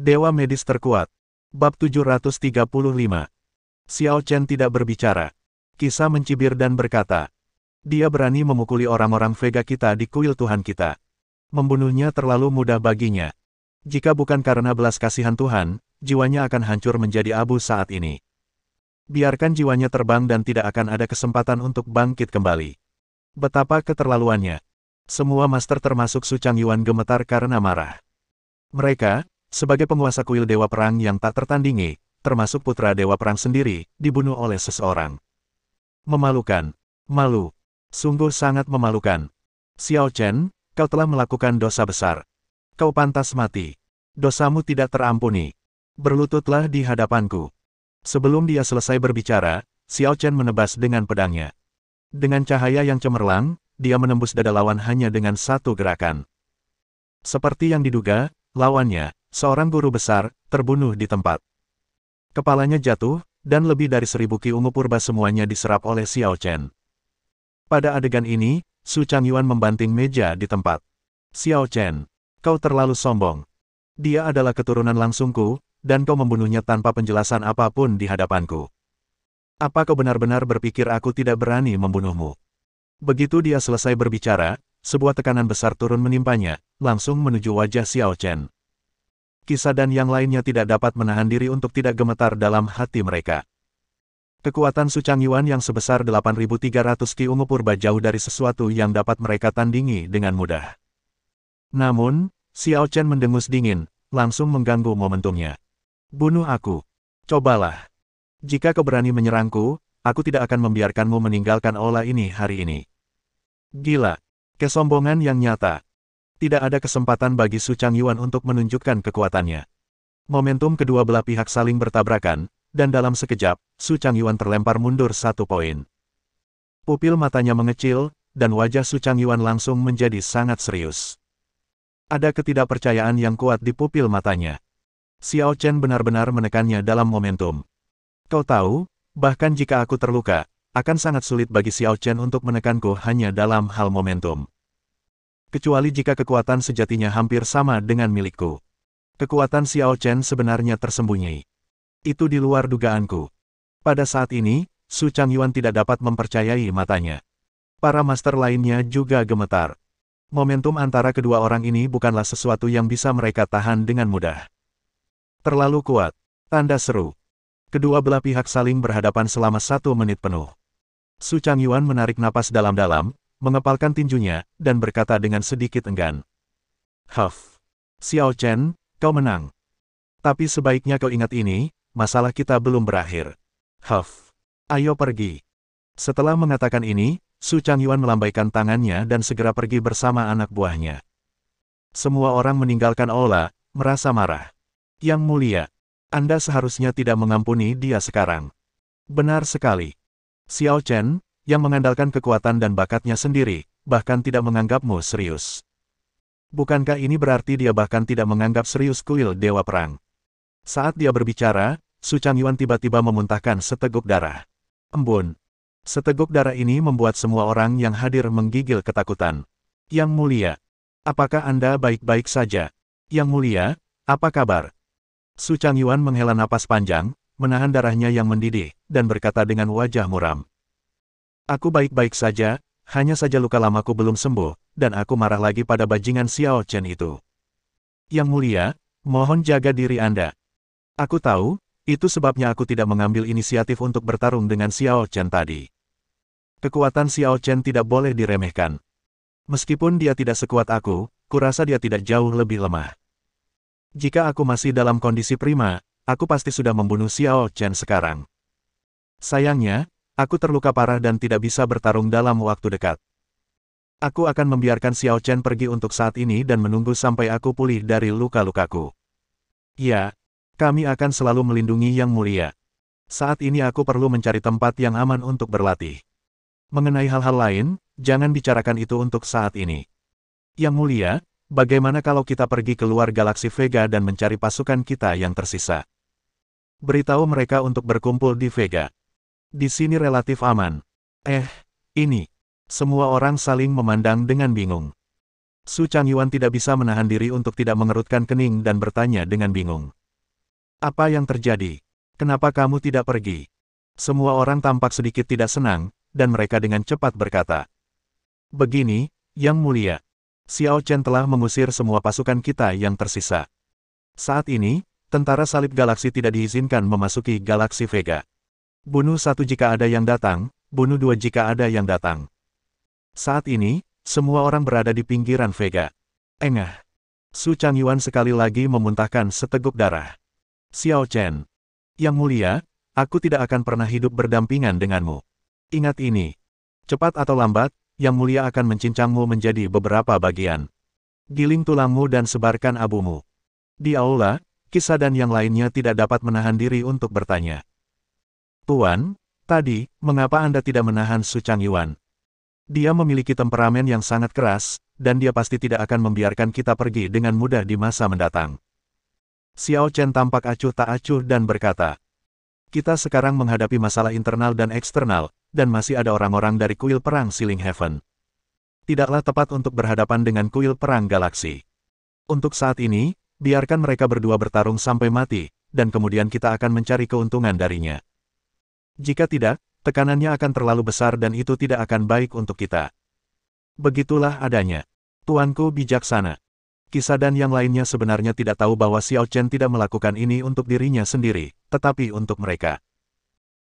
Dewa medis terkuat. Bab 735. Xiao Chen tidak berbicara. Kisah mencibir dan berkata, dia berani memukuli orang-orang Vega kita di kuil Tuhan kita. Membunuhnya terlalu mudah baginya. Jika bukan karena belas kasihan Tuhan, jiwanya akan hancur menjadi abu saat ini. Biarkan jiwanya terbang dan tidak akan ada kesempatan untuk bangkit kembali. Betapa keterlaluannya. Semua master termasuk Su Changyuan gemetar karena marah. Mereka, sebagai penguasa kuil Dewa Perang yang tak tertandingi, termasuk putra Dewa Perang sendiri, dibunuh oleh seseorang. Memalukan. Malu. Sungguh sangat memalukan. Xiao Chen, kau telah melakukan dosa besar. Kau pantas mati. Dosamu tidak terampuni. Berlututlah di hadapanku. Sebelum dia selesai berbicara, Xiao Chen menebas dengan pedangnya. Dengan cahaya yang cemerlang, dia menembus dada lawan hanya dengan satu gerakan. Seperti yang diduga, lawannya, seorang guru besar, terbunuh di tempat. Kepalanya jatuh, dan lebih dari 1000 ki ungu purba semuanya diserap oleh Xiao Chen. Pada adegan ini, Su Changyuan membanting meja di tempat. Xiao Chen, kau terlalu sombong. Dia adalah keturunan langsungku, dan kau membunuhnya tanpa penjelasan apapun di hadapanku. Apa kau benar-benar berpikir aku tidak berani membunuhmu? Begitu dia selesai berbicara, sebuah tekanan besar turun menimpanya, langsung menuju wajah Xiao Chen. Kisah dan yang lainnya tidak dapat menahan diri untuk tidak gemetar dalam hati mereka. Kekuatan Su Changyuan yang sebesar 8.300 ki ungu purba jauh dari sesuatu yang dapat mereka tandingi dengan mudah. Namun, Xiao Chen mendengus dingin, langsung mengganggu momentumnya. Bunuh aku. Cobalah. Jika kau berani menyerangku, aku tidak akan membiarkanmu meninggalkan aula ini hari ini. Gila. Kesombongan yang nyata. Tidak ada kesempatan bagi Su Changyuan untuk menunjukkan kekuatannya. Momentum kedua belah pihak saling bertabrakan, dan dalam sekejap, Su Changyuan terlempar mundur 1 poin. Pupil matanya mengecil, dan wajah Su Changyuan langsung menjadi sangat serius. Ada ketidakpercayaan yang kuat di pupil matanya. Xiao Chen benar-benar menekannya dalam momentum. Kau tahu, bahkan jika aku terluka, akan sangat sulit bagi Xiao Chen untuk menekanku hanya dalam hal momentum. Kecuali jika kekuatan sejatinya hampir sama dengan milikku. Kekuatan Xiao Chen sebenarnya tersembunyi. Itu di luar dugaanku. Pada saat ini, Su Changyuan tidak dapat mempercayai matanya. Para master lainnya juga gemetar. Momentum antara kedua orang ini bukanlah sesuatu yang bisa mereka tahan dengan mudah. Terlalu kuat. Tanda seru. Kedua belah pihak saling berhadapan selama 1 menit penuh. Su Changyuan menarik napas dalam-dalam, mengepalkan tinjunya, dan berkata dengan sedikit enggan. Huff. Xiao Chen, kau menang. Tapi sebaiknya kau ingat ini, masalah kita belum berakhir. Huff. Ayo pergi. Setelah mengatakan ini, Su Changyuan melambaikan tangannya dan segera pergi bersama anak buahnya. Semua orang meninggalkan aula, merasa marah. Yang mulia, Anda seharusnya tidak mengampuni dia sekarang. Benar sekali. Xiao Chen, yang mengandalkan kekuatan dan bakatnya sendiri, bahkan tidak menganggapmu serius. Bukankah ini berarti dia bahkan tidak menganggap serius kuil Dewa Perang? Saat dia berbicara, Su Changyuan tiba-tiba memuntahkan seteguk darah. Embun. Seteguk darah ini membuat semua orang yang hadir menggigil ketakutan. Yang mulia, apakah Anda baik-baik saja? Yang mulia, apa kabar? Su Changyuan menghela napas panjang, menahan darahnya yang mendidih, dan berkata dengan wajah muram. Aku baik-baik saja, hanya saja luka lamaku belum sembuh, dan aku marah lagi pada bajingan Xiao Chen itu. Yang mulia, mohon jaga diri Anda. Aku tahu, itu sebabnya aku tidak mengambil inisiatif untuk bertarung dengan Xiao Chen tadi. Kekuatan Xiao Chen tidak boleh diremehkan. Meskipun dia tidak sekuat aku, kurasa dia tidak jauh lebih lemah. Jika aku masih dalam kondisi prima, aku pasti sudah membunuh Xiao Chen sekarang. Sayangnya, aku terluka parah dan tidak bisa bertarung dalam waktu dekat. Aku akan membiarkan Xiao Chen pergi untuk saat ini dan menunggu sampai aku pulih dari luka-lukaku. Ya, kami akan selalu melindungi Yang Mulia. Saat ini aku perlu mencari tempat yang aman untuk berlatih. Mengenai hal-hal lain, jangan bicarakan itu untuk saat ini. Yang Mulia, bagaimana kalau kita pergi keluar galaksi Vega dan mencari pasukan kita yang tersisa? Beritahu mereka untuk berkumpul di Vega. Di sini relatif aman. Ini. Semua orang saling memandang dengan bingung. Su Changyuan tidak bisa menahan diri untuk tidak mengerutkan kening dan bertanya dengan bingung. Apa yang terjadi? Kenapa kamu tidak pergi? Semua orang tampak sedikit tidak senang, dan mereka dengan cepat berkata. Begini, Yang Mulia. Xiao Chen telah mengusir semua pasukan kita yang tersisa. Saat ini, tentara salib galaksi tidak diizinkan memasuki galaksi Vega. Bunuh satu jika ada yang datang, bunuh dua jika ada yang datang. Saat ini, semua orang berada di pinggiran Vega. Engah. Su Changyuan sekali lagi memuntahkan seteguk darah. Xiao Chen. Yang Mulia, aku tidak akan pernah hidup berdampingan denganmu. Ingat ini. Cepat atau lambat, Yang Mulia akan mencincangmu menjadi beberapa bagian. Giling tulangmu dan sebarkan abumu. Di aula, Kisah dan yang lainnya tidak dapat menahan diri untuk bertanya. Tuan, tadi, mengapa Anda tidak menahan Su Changyuan? Dia memiliki temperamen yang sangat keras, dan dia pasti tidak akan membiarkan kita pergi dengan mudah di masa mendatang. Xiao Chen tampak acuh tak acuh dan berkata, kita sekarang menghadapi masalah internal dan eksternal, dan masih ada orang-orang dari kuil perang Sealing Heaven. Tidaklah tepat untuk berhadapan dengan kuil perang galaksi. Untuk saat ini, biarkan mereka berdua bertarung sampai mati, dan kemudian kita akan mencari keuntungan darinya. Jika tidak, tekanannya akan terlalu besar dan itu tidak akan baik untuk kita. Begitulah adanya. Tuanku bijaksana. Kisah dan yang lainnya sebenarnya tidak tahu bahwa Xiao Chen tidak melakukan ini untuk dirinya sendiri, tetapi untuk mereka.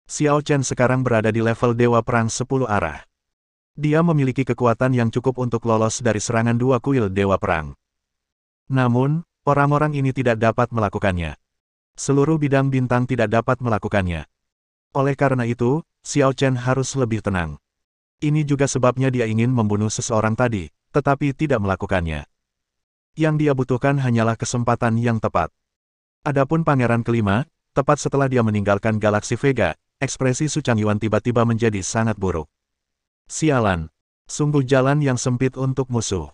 Xiao Chen sekarang berada di level Dewa Perang 10 arah. Dia memiliki kekuatan yang cukup untuk lolos dari serangan dua kuil Dewa Perang. Namun, orang-orang ini tidak dapat melakukannya. Seluruh bidang bintang tidak dapat melakukannya. Oleh karena itu, Xiao Chen harus lebih tenang. Ini juga sebabnya dia ingin membunuh seseorang tadi, tetapi tidak melakukannya. Yang dia butuhkan hanyalah kesempatan yang tepat. Adapun pangeran kelima, tepat setelah dia meninggalkan galaksi Vega, ekspresi Su Changyuan tiba-tiba menjadi sangat buruk. Sialan, sungguh jalan yang sempit untuk musuh.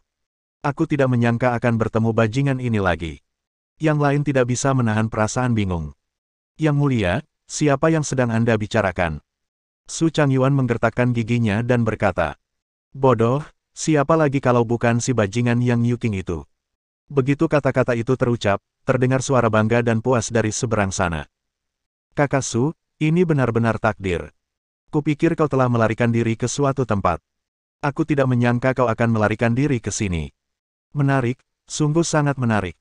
Aku tidak menyangka akan bertemu bajingan ini lagi. Yang lain tidak bisa menahan perasaan bingung. Yang Mulia, siapa yang sedang Anda bicarakan? Su Changyuan menggertakkan giginya dan berkata, bodoh, siapa lagi kalau bukan si bajingan Yang Yuking itu? Begitu kata-kata itu terucap, terdengar suara bangga dan puas dari seberang sana. Kakak Su, ini benar-benar takdir. Kupikir kau telah melarikan diri ke suatu tempat. Aku tidak menyangka kau akan melarikan diri ke sini. Menarik, sungguh sangat menarik.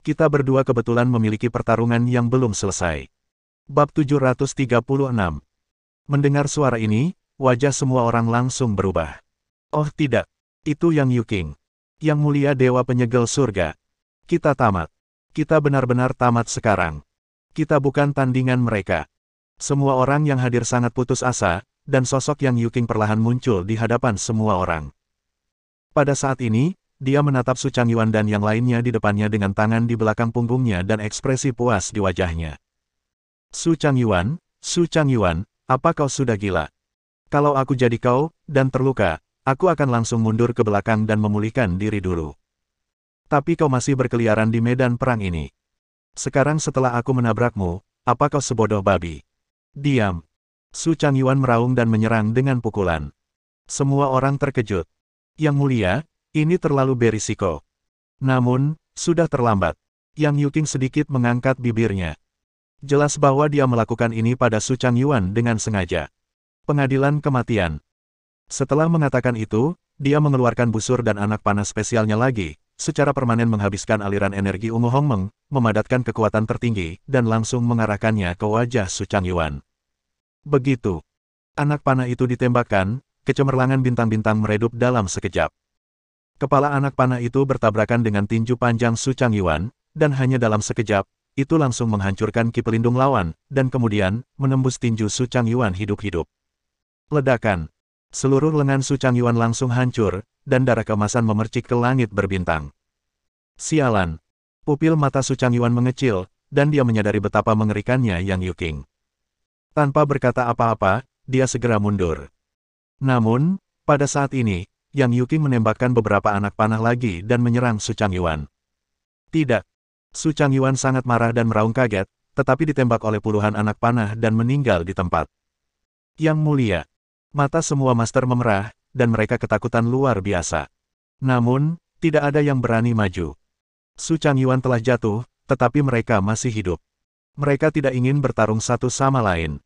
Kita berdua kebetulan memiliki pertarungan yang belum selesai. Bab 736. Mendengar suara ini, wajah semua orang langsung berubah. Oh tidak, itu Yang Yuking. Yang Mulia Dewa Penyegel Surga. Kita tamat. Kita benar-benar tamat sekarang. Kita bukan tandingan mereka. Semua orang yang hadir sangat putus asa, dan sosok Yang Yuking perlahan muncul di hadapan semua orang. Pada saat ini, dia menatap Su Changyuan dan yang lainnya di depannya dengan tangan di belakang punggungnya dan ekspresi puas di wajahnya. Su Changyuan, apa kau sudah gila? Kalau aku jadi kau, dan terluka, aku akan langsung mundur ke belakang dan memulihkan diri dulu. Tapi kau masih berkeliaran di medan perang ini. Sekarang setelah aku menabrakmu, apa kau sebodoh babi? Diam. Su Changyuan meraung dan menyerang dengan pukulan. Semua orang terkejut. Yang Mulia, ini terlalu berisiko. Namun, sudah terlambat. Yang Yuking sedikit mengangkat bibirnya. Jelas bahwa dia melakukan ini pada Su Changyuan dengan sengaja. Pengadilan kematian. Setelah mengatakan itu, dia mengeluarkan busur dan anak panah spesialnya lagi, secara permanen menghabiskan aliran energi ungu Hongmeng, memadatkan kekuatan tertinggi, dan langsung mengarahkannya ke wajah Su Changyuan. Begitu. Anak panah itu ditembakkan, kecemerlangan bintang-bintang meredup dalam sekejap. Kepala anak panah itu bertabrakan dengan tinju panjang Su Changyuan, dan hanya dalam sekejap, itu langsung menghancurkan ki pelindung lawan, dan kemudian, menembus tinju Su Changyuan hidup-hidup. Ledakan. Seluruh lengan Su Changyuan langsung hancur, dan darah keemasan memercik ke langit berbintang. Sialan. Pupil mata Su Changyuan mengecil, dan dia menyadari betapa mengerikannya Yang Yuking. Tanpa berkata apa-apa, dia segera mundur. Namun, pada saat ini, Yang Yuking menembakkan beberapa anak panah lagi dan menyerang Su Changyuan. Tidak. Su Changyuan sangat marah dan meraung kaget, tetapi ditembak oleh puluhan anak panah dan meninggal di tempat. Yang Mulia. Mata semua master memerah, dan mereka ketakutan luar biasa. Namun, Tidak ada yang berani maju. Su Changyuan telah jatuh, tetapi mereka masih hidup. Mereka tidak ingin bertarung satu sama lain.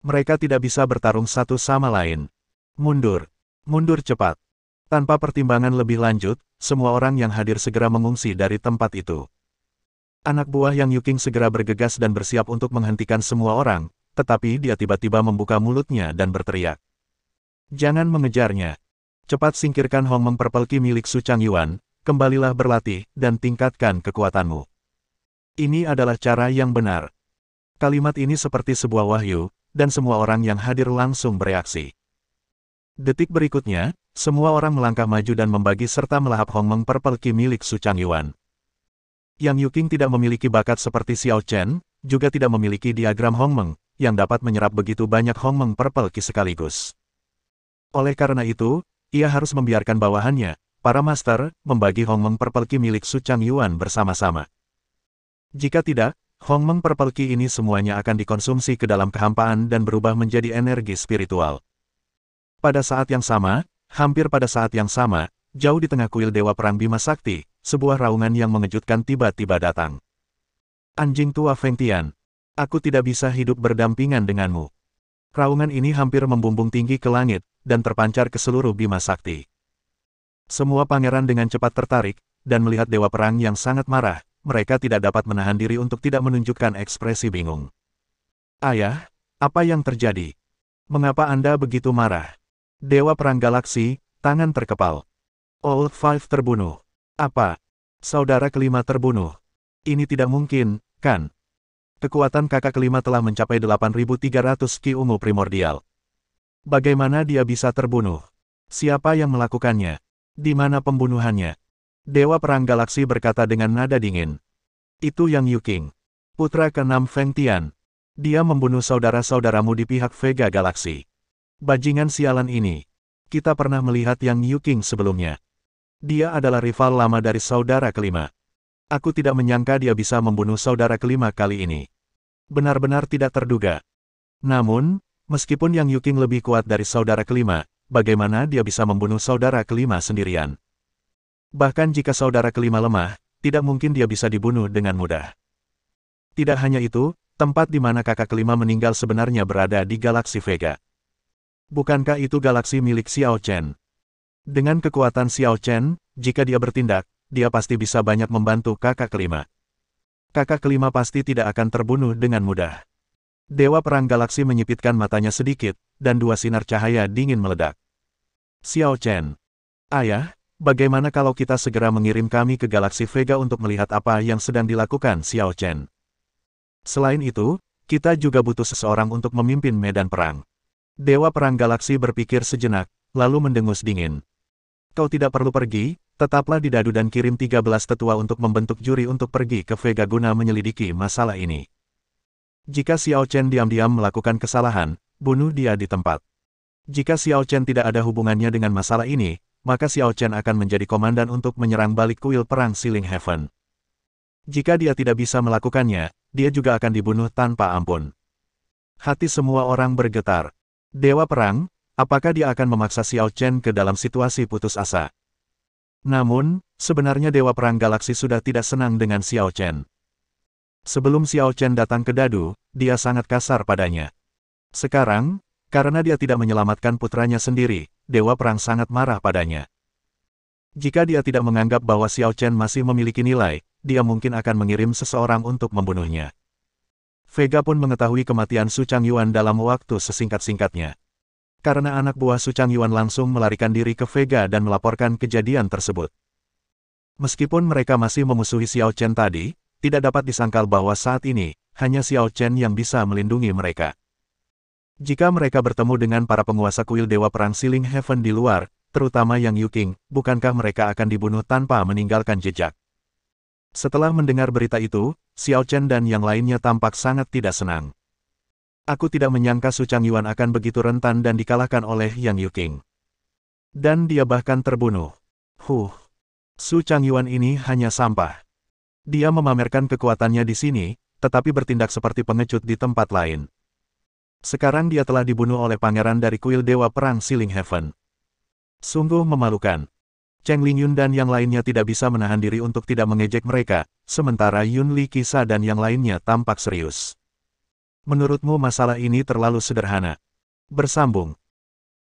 Mereka tidak bisa bertarung satu sama lain. Mundur. Mundur cepat. Tanpa pertimbangan lebih lanjut, semua orang yang hadir segera mengungsi dari tempat itu. Anak buah Yang Yuking segera bergegas dan bersiap untuk menghentikan semua orang, tetapi dia tiba-tiba membuka mulutnya dan berteriak. Jangan mengejarnya. Cepat singkirkan Hong Meng Purple Ki milik Su Changyuan, kembalilah berlatih, dan tingkatkan kekuatanmu. Ini adalah cara yang benar. Kalimat ini seperti sebuah wahyu, dan semua orang yang hadir langsung bereaksi. Detik berikutnya, semua orang melangkah maju dan membagi serta melahap Hong Meng Purple Ki milik Su Changyuan. Yang Yuking tidak memiliki bakat seperti Xiao Chen, juga tidak memiliki diagram Hong Meng, yang dapat menyerap begitu banyak Hong Meng Purple Ki sekaligus. Oleh karena itu, ia harus membiarkan bawahannya, para master, membagi Hong Meng Purple Ki milik Su Changyuan bersama-sama. Jika tidak, Hong Meng Purple Ki ini semuanya akan dikonsumsi ke dalam kehampaan dan berubah menjadi energi spiritual. Pada saat yang sama, hampir pada saat yang sama, jauh di tengah kuil Dewa Perang Bima Sakti, sebuah raungan yang mengejutkan tiba-tiba datang. Anjing tua Feng Tian, aku tidak bisa hidup berdampingan denganmu. Raungan ini hampir membumbung tinggi ke langit, dan terpancar ke seluruh Bima Sakti. Semua pangeran dengan cepat tertarik, dan melihat Dewa Perang yang sangat marah, mereka tidak dapat menahan diri untuk tidak menunjukkan ekspresi bingung. Ayah, apa yang terjadi? Mengapa Anda begitu marah? Dewa Perang Galaksi, tangan terkepal. All Five terbunuh. Apa? Saudara kelima terbunuh. Ini tidak mungkin, kan? Kekuatan kakak kelima telah mencapai 8.300 Ki ungu primordial. Bagaimana dia bisa terbunuh? Siapa yang melakukannya? Di mana pembunuhannya? Dewa Perang Galaksi berkata dengan nada dingin. Itu Yang Yuking, putra ke-6 Feng Tian. Dia membunuh saudara-saudaramu di pihak Vega Galaksi. Bajingan sialan ini. Kita pernah melihat Yang Yuking sebelumnya. Dia adalah rival lama dari saudara kelima. Aku tidak menyangka dia bisa membunuh saudara kelima kali ini. Benar-benar tidak terduga. Namun, meskipun Yang Yuking lebih kuat dari saudara kelima, bagaimana dia bisa membunuh saudara kelima sendirian? Bahkan jika saudara kelima lemah, tidak mungkin dia bisa dibunuh dengan mudah. Tidak hanya itu, tempat di mana kakak kelima meninggal sebenarnya berada di galaksi Vega. Bukankah itu galaksi milik Xiao Chen? Dengan kekuatan Xiao Chen, jika dia bertindak, dia pasti bisa banyak membantu kakak kelima. Kakak kelima pasti tidak akan terbunuh dengan mudah. Dewa Perang Galaksi menyipitkan matanya sedikit, dan dua sinar cahaya dingin meledak. Xiao Chen. Ayah, bagaimana kalau kita segera mengirim kami ke galaksi Vega untuk melihat apa yang sedang dilakukan Xiao Chen? Selain itu, kita juga butuh seseorang untuk memimpin medan perang. Dewa Perang Galaksi berpikir sejenak, lalu mendengus dingin. Kau tidak perlu pergi, tetaplah di Dadu dan kirim 13 tetua untuk membentuk juri untuk pergi ke Vega guna menyelidiki masalah ini. Jika Xiao Chen diam-diam melakukan kesalahan, bunuh dia di tempat. Jika Xiao Chen tidak ada hubungannya dengan masalah ini, maka Xiao Chen akan menjadi komandan untuk menyerang balik kuil perang Sealing Heaven. Jika dia tidak bisa melakukannya, dia juga akan dibunuh tanpa ampun. Hati semua orang bergetar. Dewa Perang, apakah dia akan memaksa Xiao Chen ke dalam situasi putus asa? Namun, sebenarnya Dewa Perang Galaksi sudah tidak senang dengan Xiao Chen. Sebelum Xiao Chen datang ke Dadu, dia sangat kasar padanya. Sekarang, karena dia tidak menyelamatkan putranya sendiri, Dewa Perang sangat marah padanya. Jika dia tidak menganggap bahwa Xiao Chen masih memiliki nilai, dia mungkin akan mengirim seseorang untuk membunuhnya. Vega pun mengetahui kematian Su Changyuan dalam waktu sesingkat-singkatnya. Karena anak buah Su Changyuan langsung melarikan diri ke Vega dan melaporkan kejadian tersebut. Meskipun mereka masih memusuhi Xiao Chen tadi, tidak dapat disangkal bahwa saat ini, hanya Xiao Chen yang bisa melindungi mereka. Jika mereka bertemu dengan para penguasa kuil Dewa Perang Sealing Heaven di luar, terutama Yang Yuking, bukankah mereka akan dibunuh tanpa meninggalkan jejak? Setelah mendengar berita itu, Xiao Chen dan yang lainnya tampak sangat tidak senang. Aku tidak menyangka Su Changyuan akan begitu rentan dan dikalahkan oleh Yang Yuking. Dan dia bahkan terbunuh. Su Changyuan ini hanya sampah. Dia memamerkan kekuatannya di sini, tetapi bertindak seperti pengecut di tempat lain. Sekarang dia telah dibunuh oleh pangeran dari kuil Dewa Perang Sealing Heaven. Sungguh memalukan. Cheng Lingyun dan yang lainnya tidak bisa menahan diri untuk tidak mengejek mereka, sementara Yun Li Qisa dan yang lainnya tampak serius. Menurutmu masalah ini terlalu sederhana? Bersambung.